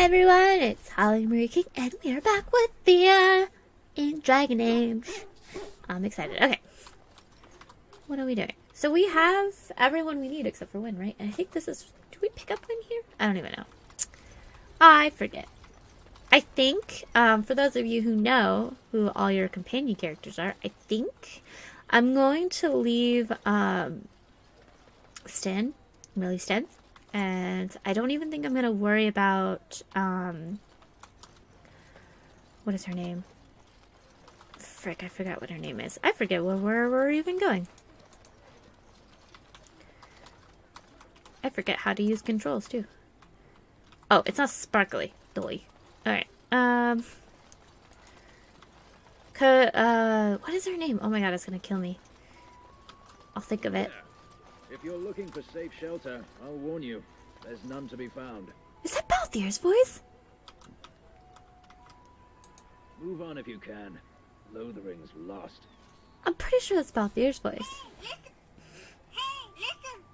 Hi everyone, it's Holly Marie King, and we are back with Thea in Dragon Age. I'm excited. Okay. What are we doing? So we have everyone we need except for Wynn, right? And I think this is... Do we pick up Wynn here? I don't even know. I forget. I think, for those of you who know who all your companion characters are, I think I'm going to leave Sten, Millie Sten. And I don't even think I'm going to worry about, what is her name? Frick, I forgot what her name is. I forget where we're even going. I forget how to use controls, too. Oh, it's not sparkly. Dolly. Alright, what is her name? Oh my god, it's going to kill me. I'll think of it. If you're looking for safe shelter, I'll warn you, there's none to be found. Is that Balthier's voice? Move on if you can. Lothering's lost. I'm pretty sure that's Balthier's voice. Hey, listen!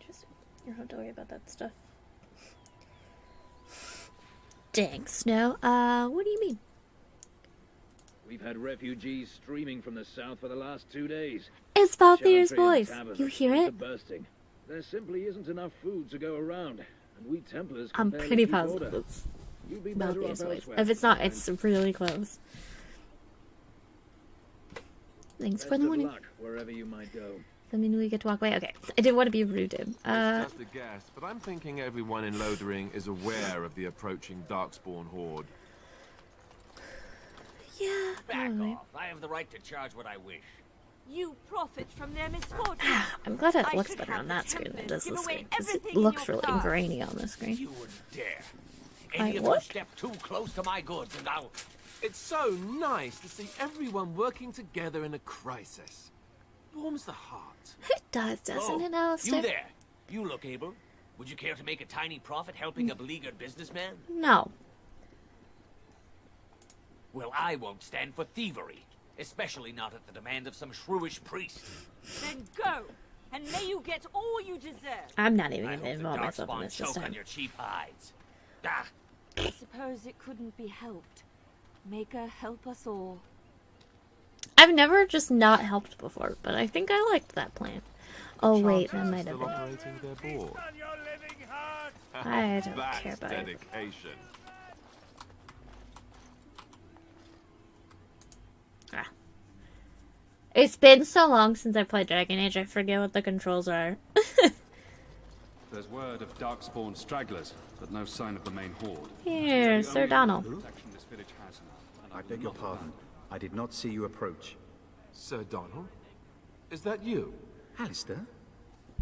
Interesting. You don't have to worry about that stuff. Dang, Snow. What do you mean? We've had refugees streaming from the south for the last 2 days. It's Balthier's Chantry and voice. taverns You hear are it? bursting. There simply isn't enough food to go around, and we Templars I'm can barely pretty keep positive order. it's You'd be better Balthier's off voice. elsewhere. If it's not, it's really close. Thanks for Best the of warning. luck wherever you might go. I mean, we get to walk away. Okay, I didn't want to be rude to him. It's just a guess, but I'm thinking everyone in Lothering is aware of the approaching Darkspawn horde. Yeah, Back probably. off. I have the right to charge what I wish. You profit from their misfortune. I'm glad it I looks should better have on the that screen than it does Templars give this away screen. Because it everything in looks your really car. grainy on the screen. You wouldn't dare. I Any of would? you step too close to my goods and I'll... It's so nice to see everyone working together in a crisis. Warms the heart. It does, doesn't it, You Alistair? there. You look able. Would you care to make a tiny profit helping a beleaguered businessman? No. Well, I won't stand for thievery. Especially not at the demand of some shrewish priest. Then go, and may you get all you deserve. I'm not even I going to hope the involve myself in Darkspawn this choke time. on your cheap hides. Ah, I suppose it couldn't be helped. Maker help us all. I've never just not helped before, but I think I liked that plan. Oh wait, that might have Still been. operating their board. I don't That's care about it. dedication. Ah. It's been so long since I played Dragon Age, I forget what the controls are. There's word of Darkspawn stragglers, but no sign of the main horde. Here, Sir Donald. Protection this village has now, and I will beg your not pardon. I did not see you approach. Sir Donald? Is that you? Alistair?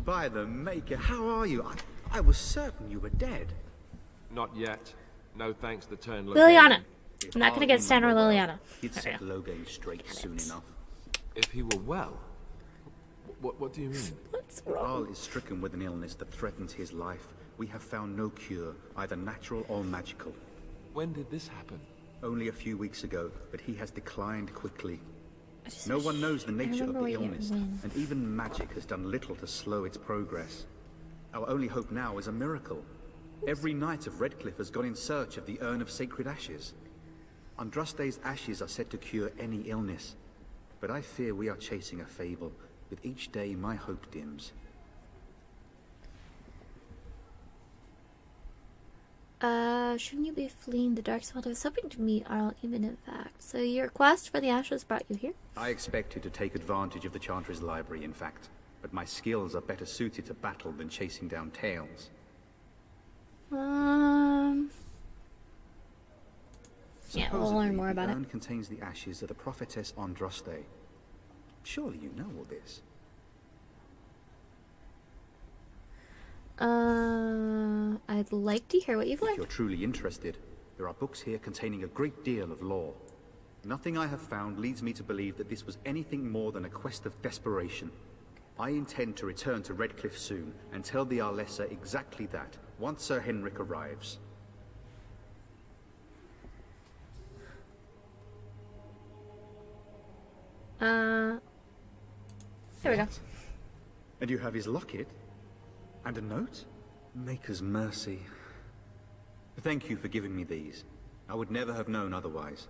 By the Maker, how are you? I was certain you were dead. Not yet. No thanks to turn Liliana. If I'm not gonna Arlene get Stan or were well, Liliana. He'd There set we go. Loghain straight soon enough. If he were well. What do you mean? What's Arl wrong? is stricken with an illness that threatens his life. We have found no cure, either natural or magical. When did this happen? Only a few weeks ago, but he has declined quickly. I just No wish- one knows the I nature of remember the where you illness, win. and even magic has done little to slow its progress. Our only hope now is a miracle. Every knight of Redcliffe has gone in search of the Urn of Sacred Ashes. Andraste's ashes are said to cure any illness, but I fear we are chasing a fable. With each day, my hope dims. Shouldn't you be fleeing the Darkspawn? I was hoping to meet Arl even in fact. So your quest for the ashes brought you here? I expected to take advantage of the Chantry's library, in fact, but my skills are better suited to battle than chasing down tales. Yeah, we'll Supposedly, learn more about the it. urn contains the ashes of the prophetess Andraste. Surely you know all this. I'd like to hear what you've If you're learned. truly interested, there are books here containing a great deal of lore. Nothing I have found leads me to believe that this was anything more than a quest of desperation. I intend to return to Redcliffe soon and tell the Arlessa exactly that, once Sir Henrik arrives. There we go. What? And you have his locket? And a note? Maker's mercy. Thank you for giving me these. I would never have known otherwise.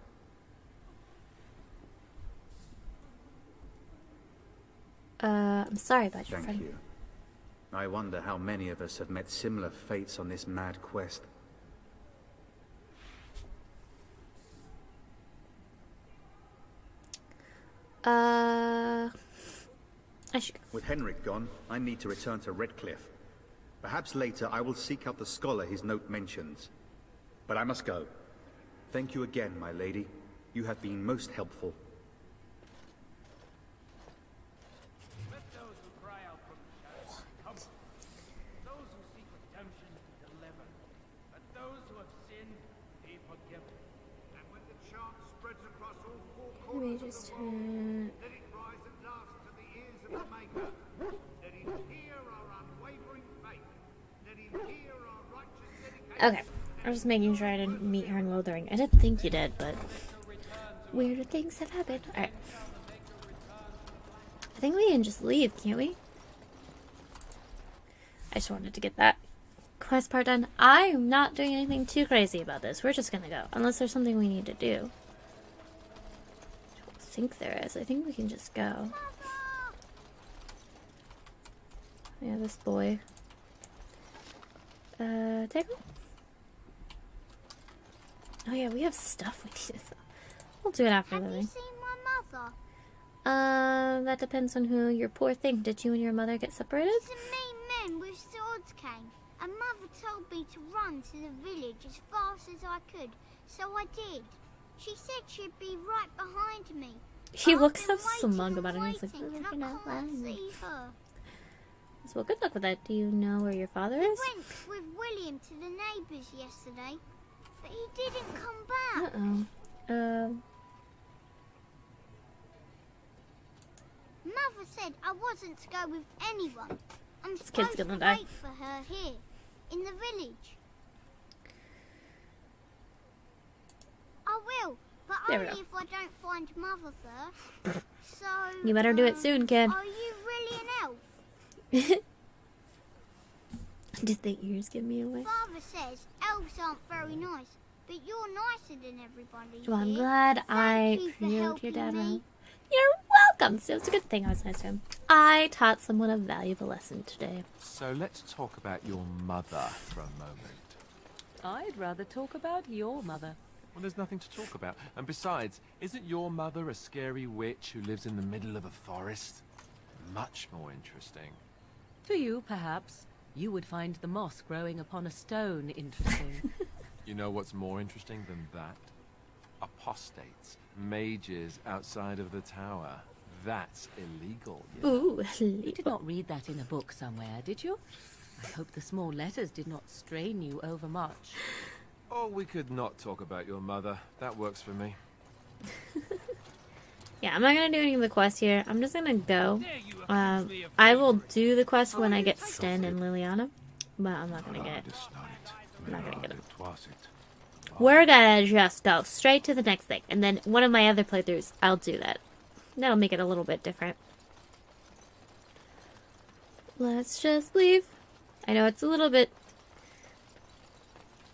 I'm sorry about your Thank friend. you. I wonder how many of us have met similar fates on this mad quest. I should go. With Henrik gone, I need to return to Redcliffe. Perhaps later I will seek out the scholar his note mentions. But I must go. Thank you again, my lady. You have been most helpful. Let those who cry out from the shadows come. Those who seek redemption deliver. Let those who have sinned be forgiven. And when the chant spreads across all four Let me corners just, of the world, let it rise at last to the ears of the Maker. Let him hear our unwavering faith. Let him hear our righteous dedication. Okay. I was just making sure I didn't meet her in Lothering. I didn't think you did, but weirder things have happened. Alright. I think we can just leave, can't we? I just wanted to get that quest part done. I'm not doing anything too crazy about this. We're just gonna go. Unless there's something we need to do. I don't think there is. I think we can just go. Yeah, this boy. Take him? Oh yeah, we have stuff we need to. We'll do it after the Have you thing. seen my mother? That depends on who. Your poor thing. Did you and your mother get separated? Some mean men with swords came, and Mother told me to run to the village as fast as I could, so I did. She said she'd be right behind me. He but looks I've so been smug waiting about it. and He's like, waiting, "Oh, and I you're not can't lying." see her. So, well, good luck with that. Do you know where your father He is? went with William to the neighbours yesterday, but he didn't come back. Uh-oh. Mother said I wasn't to go with anyone. I'm kid's supposed to gonna die. wait for her here, in the village. I will, but There we only go. if I don't find Mother first. So... You better do it soon, kid. Are you really an elf? Did the ears give me away? Father says elves aren't very nice, but you're nicer than everybody Well, I'm here. glad I Thank you for proved your helping dad me. wrong. You're welcome. So it's a good thing I was nice to him. I taught someone a valuable lesson today. So let's talk about your mother for a moment. I'd rather talk about your mother. Well, there's nothing to talk about. And besides, isn't your mother a scary witch who lives in the middle of a forest? Much more interesting. To you, perhaps. You would find the moss growing upon a stone interesting. You know what's more interesting than that? Apostates, mages outside of the tower. That's illegal. You know? Ooh, You did not read that in a book somewhere, did you? I hope the small letters did not strain you overmuch. Oh, we could not talk about your mother. That works for me. yeah, I'm not gonna do any of the quests here. I'm just gonna go. I will do the quest when I get Sten and Liliana, but I'm not gonna get. I'm not gonna get them. We're gonna just go straight to the next thing, and then one of my other playthroughs, I'll do that. That'll make it a little bit different. Let's just leave. I know it's a little bit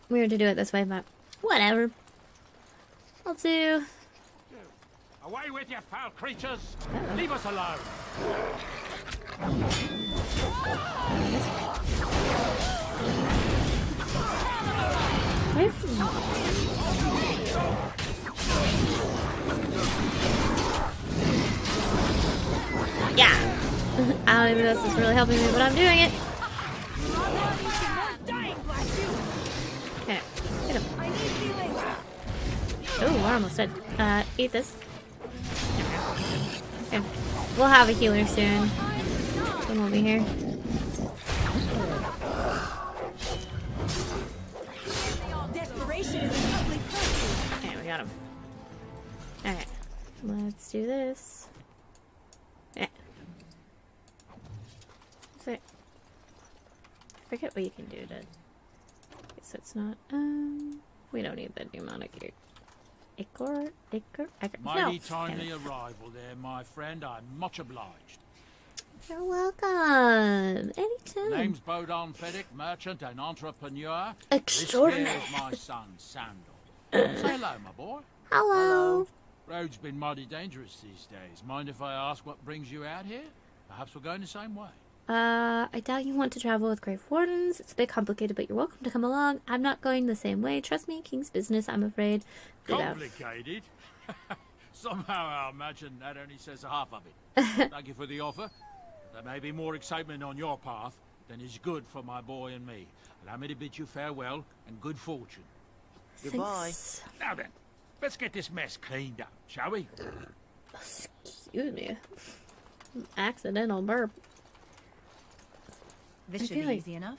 weird to do it this way, but whatever. I'll do. Away with you, foul creatures! Leave us alone! Yeah. I don't even know if this is really helping me, but I'm doing it. Okay. Get him. Oh, we're almost dead. Eat this. Okay. We'll have a healer soon. Come over here. Okay, we got him. Alright. Let's do this. Yeah. So, I forget what you can do to. Okay, so it's not. We don't need the demonic here. Mighty timely arrival there, my friend. I'm much obliged. You're welcome. Anytime. Name's Bodon Feddick, merchant and entrepreneur. Extraordinary. This here's my son, Sandal. Say hello, my boy. Hello. Road's been mighty dangerous these days. Mind if I ask what brings you out here? Perhaps we're going the same way. I doubt you want to travel with Grave Wardens. It's a bit complicated, but you're welcome to come along. I'm not going the same way. Trust me, King's business, I'm afraid. Get out. Complicated? Somehow I imagine that only says half of it. Thank you for the offer. There may be more excitement on your path than is good for my boy and me. Allow me to bid you farewell and good fortune. Thanks. Now then, let's get this mess cleaned up, shall we? Excuse me. Accidental burp. This I should feel be like- easy enough.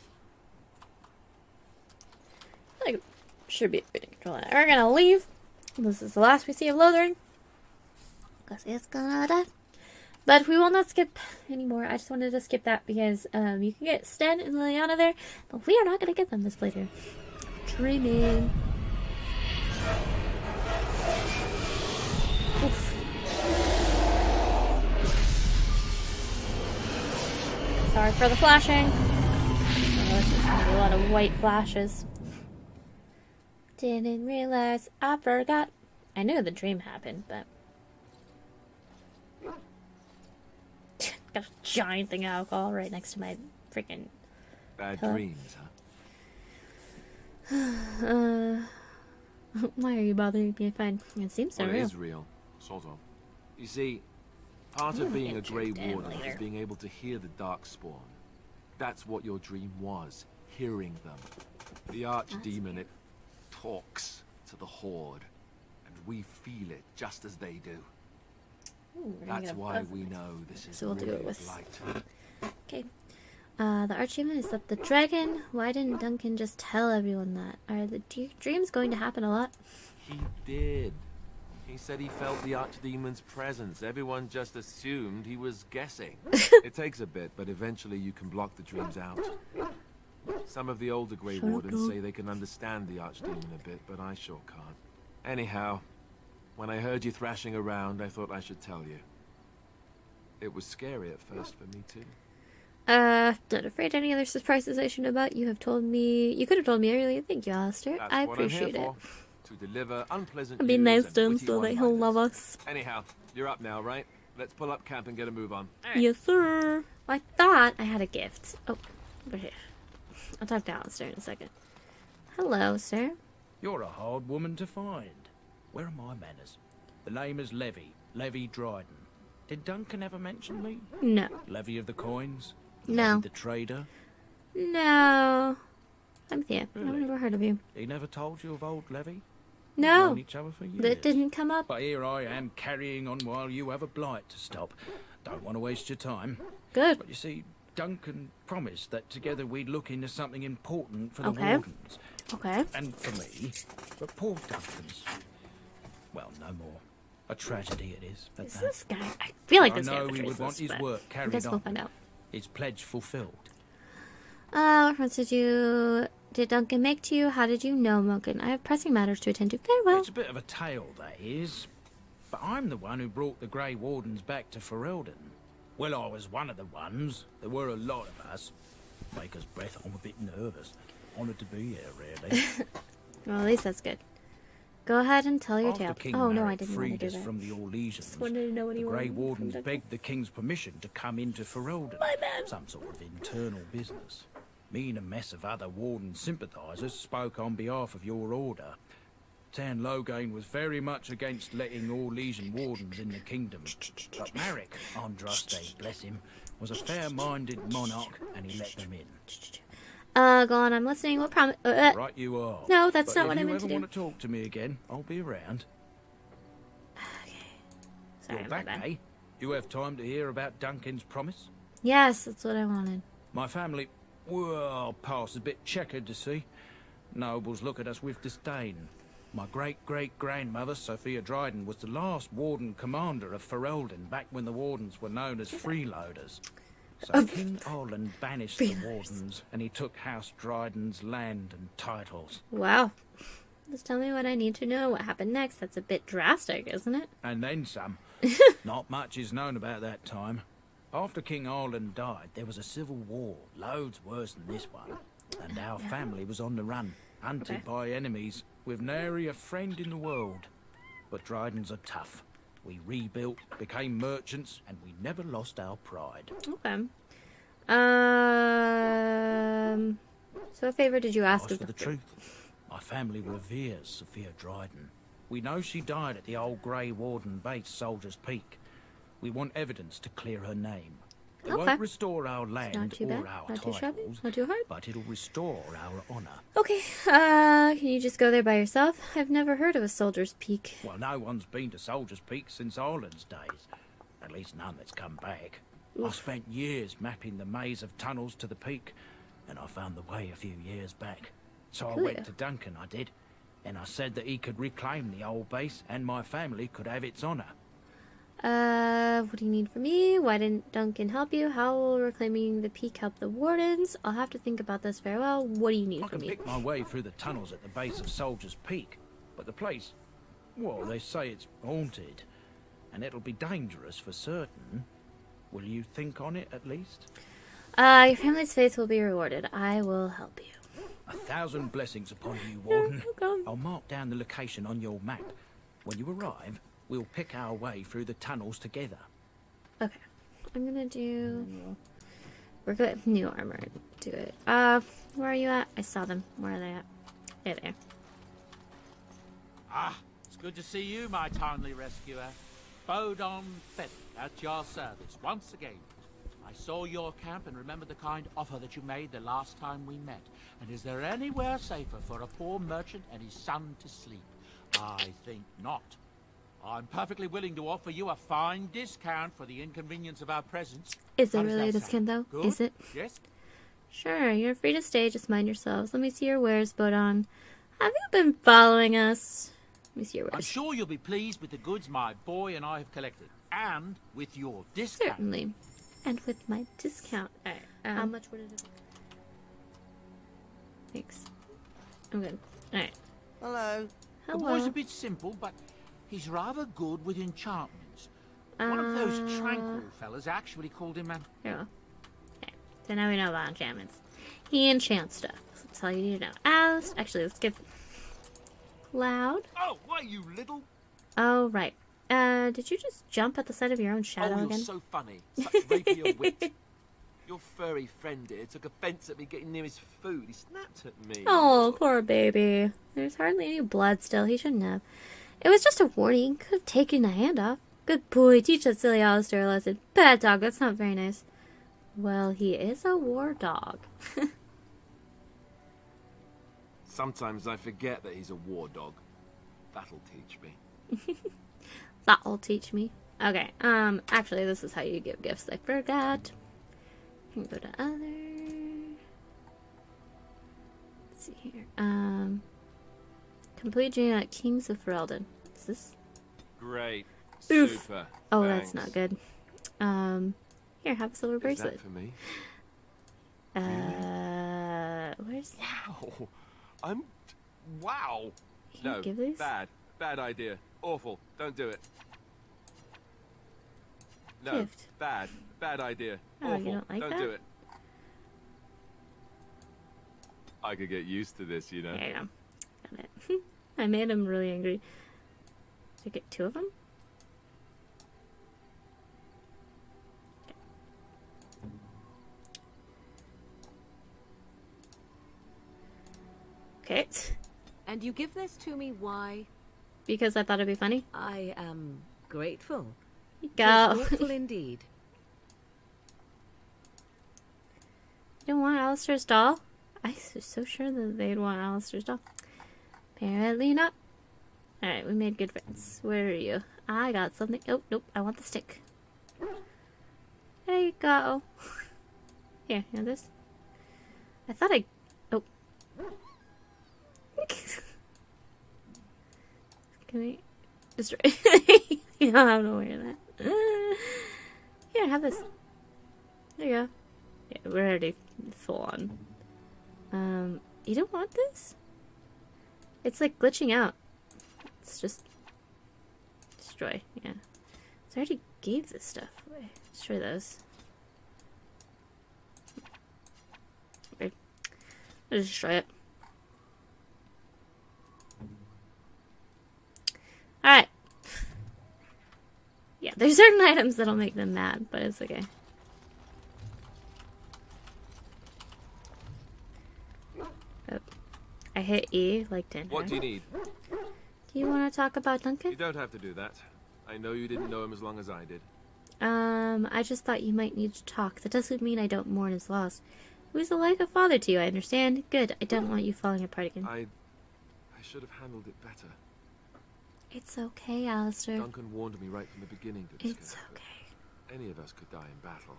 Like, should be able to control that. We're gonna leave. This is the last we see of Lothering. Because it's gonna die. But we will not skip anymore. I just wanted to skip that because you can get Sten and Liliana there, but we are not gonna get them this playthrough. Dreaming. Oof. Sorry for the flashing. Oh, this is gonna be a lot of white flashes. Didn't realize I forgot. I knew the dream happened, but got a giant thing of alcohol right next to my freaking. Bad Hello? dreams, huh? Why are you bothering me? Fine. It seems so Well, it real. is real, sort of. You see, part of being a Grey Interesting Warden later. is being able to hear the Darkspawn. That's what your dream was, hearing them. The Archdemon, it talks to the Horde, and we feel it just as they do. Ooh, we're gonna That's get a why buff. we know this is So we'll do really it with- of light. Okay. The Archdemon is up the dragon. Why didn't Duncan just tell everyone that? Are the dreams going to happen a lot? He did. He said he felt the Archdemon's presence. Everyone just assumed he was guessing. It takes a bit, but eventually you can block the dreams out. Some of the older Grey Sure Wardens do. say they can understand the Archdemon a bit, but I sure can't. Anyhow, when I heard you thrashing around, I thought I should tell you. It was scary at first for me too. Not afraid any other surprises I should know about. You have told me. You could have told me earlier. Thank you, Alistair. That's I what appreciate I'm it. here for, to deliver unpleasant I'd be news nice and to him witty so that he'll love one-liners. us. Anyhow, you're up now, right? Let's pull up camp and get a move on. Yes, sir. I thought I had a gift. Oh, over here. I'll talk to Alistair in a second. Hello, sir. You're a hard woman to find. Where are my manners? The name is Levy. Levy Dryden. Did Duncan ever mention me? No. Levy of the coins? No. Levy the trader? No. I'm Thea. I've Really? never heard of you. He never told you of old Levy? No. Known each other for years. That didn't come up. But here I am carrying on while you have a blight to stop. Don't want to waste your time. Good. But you see, Duncan promised that together we'd look into something important for the Okay. Wardens. Okay. And for me. But poor Duncan's... well, no more. A tragedy it is. But Is that. this guy? I feel like I this guy know he betrays would want us, his but work I carried guess we'll on. find out. His pledge fulfilled. What reference did Duncan make to you? How did you know Duncan? I have pressing matters to attend to. Very well. It's a bit of a tale, that is. But I'm the one who brought the Grey Wardens back to Ferelden. Well, I was one of the ones. There were a lot of us. Maker's breath, I'm a bit nervous. Honoured to be here, really. Well, at least that's good. Go ahead and tell your After tale. King Oh no, I Merrick didn't want to freed do us that. from the Orlesians, Just wanted to know what the he Grey wanted Wardens from Duncan. begged the King's permission to come into Ferelden. My bad. Some sort of internal business. Me and a mess of other Warden sympathisers spoke on behalf of your order. Tan Loghain was very much against letting Orlesian Wardens in the kingdom. But Marek, Andraste, bless him, was a fair-minded monarch and he let them in. Go on, I'm listening. What promise? Right you are. No, that's But not what I meant to If do. you ever want to talk to me again, I'll be around. Sorry, You're my back, bad. eh? You have time to hear about Duncan's promise? Yes, that's what I wanted. My family, well, past a bit checkered to see. Nobles look at us with disdain. My great-great-grandmother, Sophia Dryden, was the last Warden commander of Ferelden back when the Wardens were known as freeloaders. So King Orland banished the Wardens, and he took House Dryden's land and titles. Wow. Just tell me what I need to know. What happened next? That's a bit drastic, isn't it? And then some. Not much is known about that time. After King Arlen died, there was a civil war, loads worse than this one. And our family was on the run, hunted by enemies, with nary a friend in the world. But Drydens are tough. We rebuilt, became merchants, and we never lost our pride. Okay. So what favor did you ask Ask of for the truth. My family reveres Sophia Dryden. We know she died at the old Grey Warden base, Soldier's Peak. We want evidence to clear her name. It won't restore our land Not too bad. or our Not too shabby. titles, Not too hard. but it'll restore our honour. Okay. Can you just go there by yourself? I've never heard of a Soldier's Peak. Well, no one's been to Soldier's Peak since Arlen's days. At least none that's come back. I spent years mapping the maze of tunnels to the peak, and I found the way a few years back. So I went to Duncan, I did, and I said that he could reclaim the old base and my family could have its honour. What do you need from me? Why didn't Duncan help you? How will reclaiming the peak help the wardens? I'll have to think about this very well. What do you need I from can me? pick my way through the tunnels at the base of Soldier's Peak, but the place, well, they say it's haunted, and it'll be dangerous for certain. Will you think on it at least? Your family's faith will be rewarded. I will help you. 1,000 blessings upon you, Warden. I'll mark down the location on your map. When you arrive, we'll pick our way through the tunnels together. Okay. I'm gonna do... We're good. New armor. Do it. Where are you at? I saw them. Where are they at? There they are. Ah, it's good to see you, my timely rescuer. Bodon Feather, at your service once again. I saw your camp and remembered the kind offer that you made the last time we met. And is there anywhere safer for a poor merchant and his son to sleep? I think not. I'm perfectly willing to offer you a fine discount for the inconvenience of our presence. Is How it does really a that discount, though? sound? Good? Is it? Yes? Sure, you're free to stay. Just mind yourselves. Let me see your wares, Bodon. Have you been following us? Let me see your wares. I'm sure you'll be pleased with the goods my boy and I have collected. And with your discount. Certainly. And with my discount. Alright, how much would it have... Thanks. I'm good. Alright. Hello. The Hello. boy's a bit simple, but he's rather good with enchantments. One of those tranquil fellas actually called him an... Here we go. Okay, so now we know about enchantments. He enchants stuff. That's all you need to know. Alice, actually, let's give... Cloud. Oh, why, you little... Oh, right. Did you just jump at the sight of your own shadow Oh, you're again? so funny. Such rapier wit. Your furry friend here took offence at me getting near his food. He snapped at me. Oh, poor baby. There's hardly any blood still. He shouldn't have. It was just a warning. Could have taken a hand off. Good boy. Teach that silly Alistair a lesson. Bad dog. That's not very nice. Well, he is a war dog. Sometimes I forget that he's a war dog. That'll teach me. That'll teach me. Okay, actually, this is how you give gifts. I forgot. You can go to other. Let's see here. Complete journey at Kings of Ferelden. Is this? Great. Oof. Super. Oh, Thanks. that's not good. Here, have a silver Is bracelet. that for me? Where's... Wow. Wow. Can you No, give these? bad. Bad idea. Awful. Don't do it. No, Gift. bad. Bad idea. Oh, you Awful. don't like that? do it. I could get used to this, you know. There you go. Got it. I made him really angry. Did I get 2 of them? Okay. And you give this to me, why? Because I thought it'd be funny. I am grateful. Go. Grateful indeed. You don't want Alistair's doll? I was so sure that they'd want Alistair's doll. Apparently not. Alright, we made good friends. Where are you? I got something. Oh, nope. I want the stick. There you go. Here, you know this? I thought I... Oh. Can we destroy? You don't have to wear that. Here, have this. There you go. Yeah, we're already full on. You don't want this? It's like glitching out. It's just destroy. Yeah. So I already gave this stuff away. Destroy those. I'll just destroy it. Alright. Yeah, there's certain items that'll make them mad, but it's okay. Oh. I hit E like 10 What do you need? Do you want to talk about Duncan? You don't have to do that. I know you didn't know him as long as I did. I just thought you might need to talk. That doesn't mean I don't mourn his loss. He was like a father to you, I understand. Good, I don't want you falling apart again. I should have handled it better. It's okay, Alistair. Duncan warned me right from the beginning that It's okay. any of us could die in battle.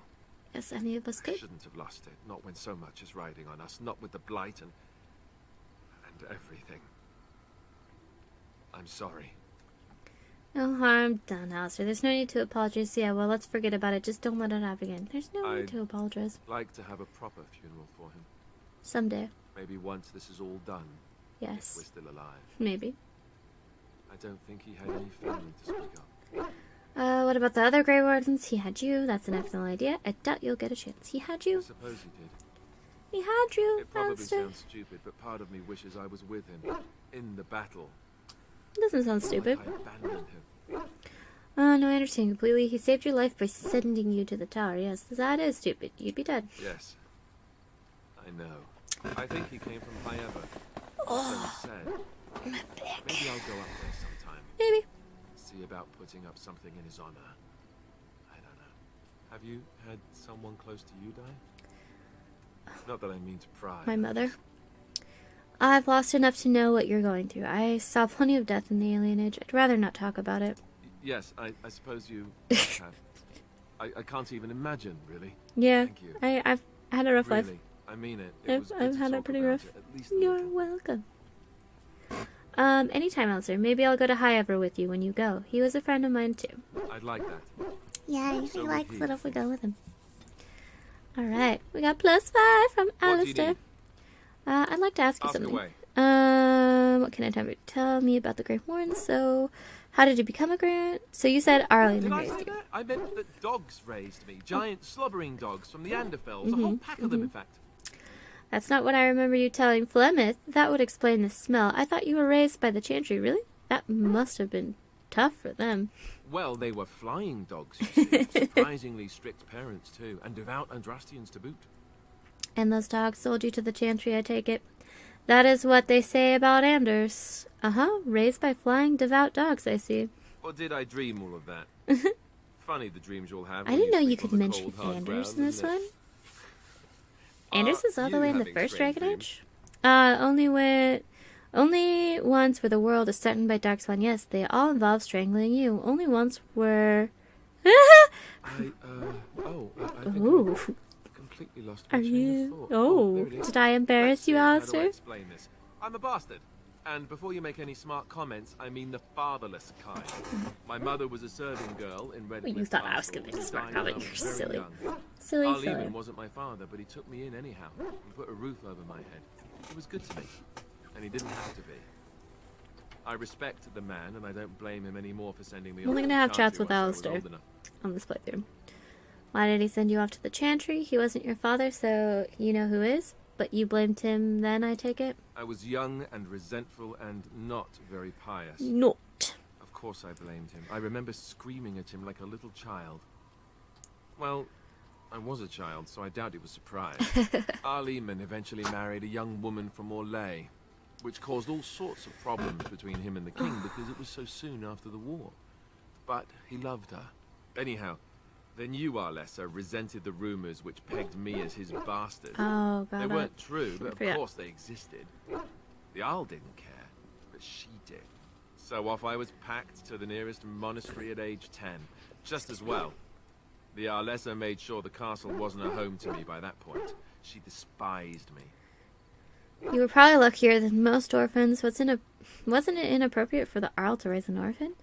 Yes, any of us I could. shouldn't have lost it, not when so much is riding on us, not with the blight and everything. I'm sorry. No harm done, Alistair. There's no need to apologize. Yeah, well, let's forget about it. Just don't let it happen again. There's no need to apologize. Like to have a proper funeral for him. Someday. Maybe once this is all done. Yes. If we're still alive. Maybe. I don't think he had any family to speak of. What about the other Grey Wardens? He had you. That's an excellent idea. I doubt you'll get a chance. He had you. I suppose he did. He had you, It probably Alistair. sounds stupid, but part of me wishes I was with him. In the battle. Doesn't sound stupid. Like I abandoned him. No, I understand completely. He saved your life by sending you to the tower. Yes, that is stupid. You'd be dead. Yes. I know. I think he came from Hyever. Oh, So he said. my back. Maybe I'll go up there sometime. Maybe. See about putting up something in his honor. I don't know. Have you had someone close to you die? Not that I mean to pry. My mother. I've lost enough to know what you're going through. I saw plenty of death in the alien age. I'd rather not talk about it. Yes, I suppose you have. I can't even imagine, really. Yeah, Thank you. I've had a rough life. Really, I mean it. It was good I've to had it talk pretty about rough. it, at least a You're little. welcome. Anytime, Alistair. Maybe I'll go to Hyever with you when you go. He was a friend of mine, too. I'd like that. Yeah, he So would likes he. it if we go with him. Alright, we got +5 from What do you Alistair. need? I'd like to ask you Ask something. away. What can I tell me about the Grey Warden? So, how did you become a Grey? So you said Arlene Did I raised say you. that? I meant that dogs raised me. Giant slobbering dogs from the Anderfels. A whole pack of them, in fact. That's not what I remember you telling Flemeth. That would explain the smell. I thought you were raised by the Chantry. Really? That must have been tough for them. Well, they were flying dogs, you see. Surprisingly strict parents, too. And devout Andrastians to boot. And those dogs sold you to the Chantry, I take it. That is what they say about Anders. Raised by flying devout dogs, I see. Or did I dream all of that? Funny the dreams you'll have. I when didn't know you sleep could on the mention cold, hard Anders ground, in this isn't it? one. Anders is all the you way in the having first strange Dragon dreams? Age? Only once where the world is threatened by Darkspawn. Yes, they all involve strangling you. Only once were... I think Ooh. I completely lost my Are train you... of thought. Oh, there it is. did I embarrass Let's you, see, how do I Alistair? explain this? I'm a bastard. And before you make any smart comments, I mean the fatherless kind. My mother was a serving girl in Red Well, you thought I was gonna make a smart comment. You're silly. Silly. Arlene wasn't my father, but he took me in anyhow and put a roof over my head. He was good to me, and he didn't have to be. I respect the man, and I don't blame him anymore for sending me I'm only off gonna to have the chats country with once I was Alistair old enough. on this playthrough. Why did he send you off to the Chantry? He wasn't your father, so you know who is? But you blamed him then, I take it? I was young and resentful and not very pious. Not. Of course I blamed him. I remember screaming at him like a little child. Well, I was a child, so I doubt he was surprised. Arleman eventually married a young woman from Orlais, which caused all sorts of problems between him and the king because it was so soon after the war. But he loved her. Anyhow, then you, Arlessa, resented the rumors which pegged me as his bastard. Oh, God. They weren't true, but Yeah. of course they existed. The Isle didn't care, but she did. So off I was packed to the nearest monastery at age 10. Just as well. The Arlessa made sure the castle wasn't a home to me by that point. She despised me. You were probably luckier than most orphans. Wasn't it inappropriate for the Arl to raise an orphan?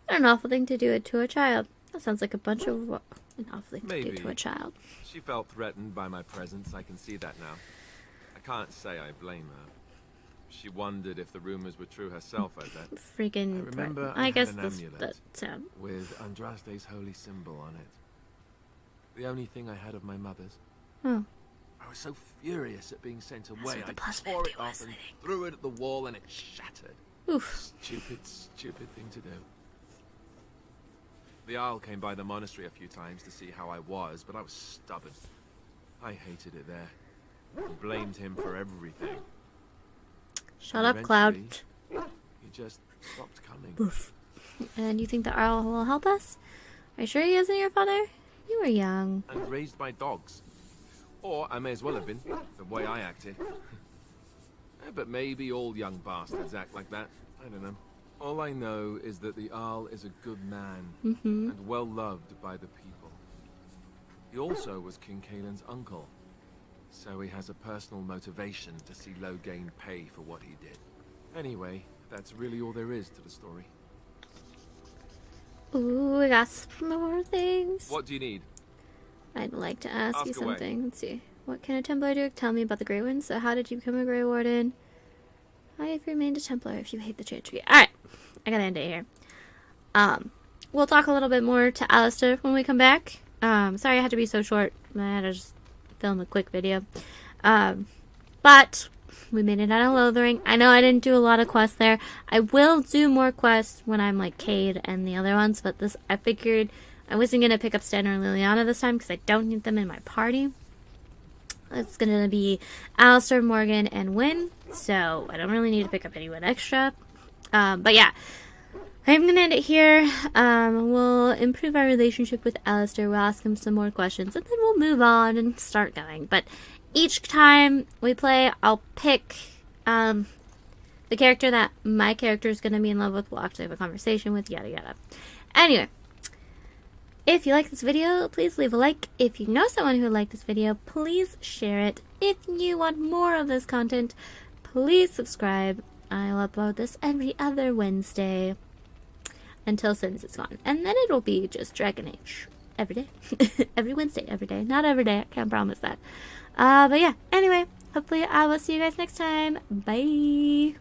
What an awful thing to do to a child. That sounds like a bunch of... An awful thing to do to a child. She felt threatened by my presence, I can see that now. I can't say I blame her. She wondered if the rumors were true herself, I bet. Freaking... I remember I I guess had an amulet that sound... with Andraste's holy symbol on it. The only thing I had of my mother's. Oh. Oh, I was so furious at being sent away. what the I plus tore 50 it off was, and I think. threw it at the wall, and it shattered. Oof. Stupid, stupid thing to do. The Isle came by the monastery a few times to see how I was, but I was stubborn. I hated it there. And blamed him for everything. Shut up, Cloud. Eventually, he just stopped coming. Oof. And you think the Earl will help us? Are you sure he isn't your father? You were young. And raised by dogs. Or I may as well have been, the way I acted. But maybe all young bastards act like that. I don't know. All I know is that the Arl is a good man, and well loved by the people. He also was King Kaelin's uncle, so he has a personal motivation to see Loghain pay for what he did. Anyway, that's really all there is to the story. Ooh, I got some more things. What do you need? I'd like to ask you Ask away. something. Let's see. What can a Templar do? Tell me about the Grey Ones. So how did you become a Grey Warden? I have remained a Templar if you hate the change. Alright, I gotta end it here. We'll talk a little bit more to Alistair when we come back. Sorry I had to be so short. I had to just film a quick video. But we made it out of Lothering. I know I didn't do a lot of quests there. I will do more quests when I'm like Cade and the other ones, but this I figured I wasn't gonna pick up Stenner and Liliana this time because I don't need them in my party. It's gonna be Alistair, Morgan, and Wynn, so I don't really need to pick up anyone extra. But yeah, I'm gonna end it here. We'll improve our relationship with Alistair. We'll ask him some more questions, and then we'll move on and start going. But each time we play, I'll pick the character that my character is gonna be in love with. We'll actually have a conversation with, yada yada. Anyway. If you like this video, please leave a like. If you know someone who would like this video, please share it. If you want more of this content, please subscribe. I'll upload this every other Wednesday until Sins is gone. And then it'll be just Dragon Age every day. Every Wednesday, every day. Not every day, I can't promise that. But yeah, anyway, hopefully I will see you guys next time. Bye!